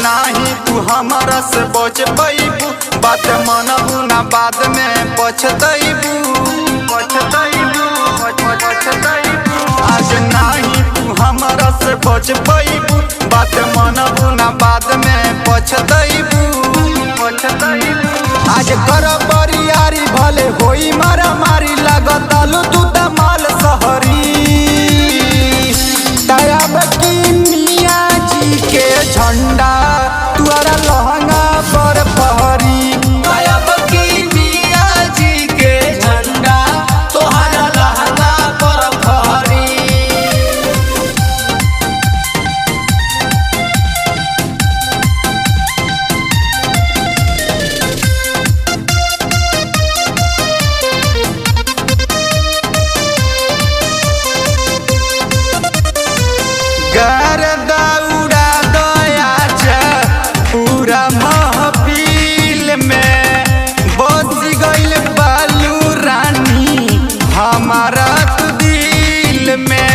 नाही तू हमारा से बच पैबू, बात मनबू ना बाद में पछतैबू। आज नाही तू हमारा से बच पैबू, बात मनबू ना बाद में पछतैबू। आज कर बरियारी भले होई मारा मारी, लागतालू तू दमाल सहरी। तब की मियाँ जी के झंडा तुअरा लहंगा पर फहरी। तब की मियाँ जी के झंडा तोहरा लहंगा पर फहरी। गर्दा उड़ा दया पूरा महफिल में, बस गइल बालू रानी हमारा तू दिल में।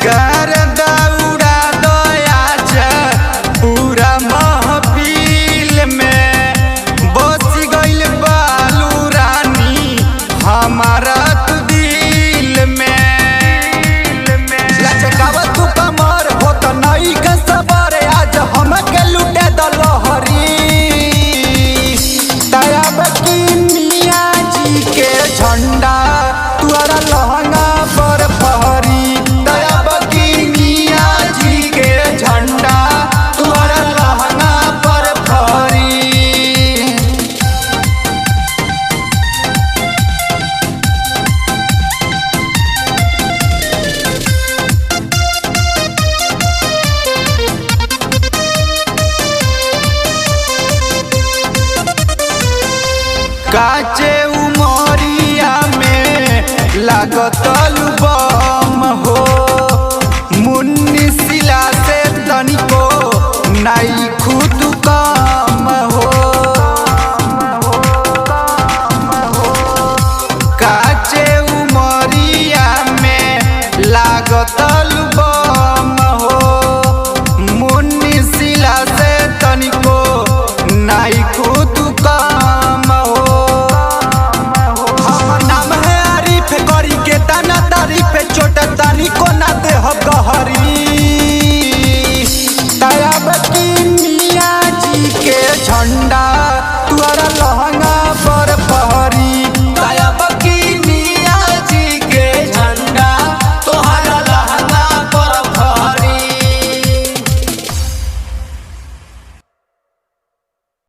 गर्दा उड़ा दया पूरा महफिल में, बस गइल बालू रानी हमारा तू दिल में। लचकावत तू कमर होत नई के सबर, आज हमके लुटे दलहरी। तब की मियाँ जी के झंडा तुअरा लहंगा पर फहरी। तब की मियाँ जी के झंडा तुअरा लहंगा पर फहरी। काचे उमरिया में लागत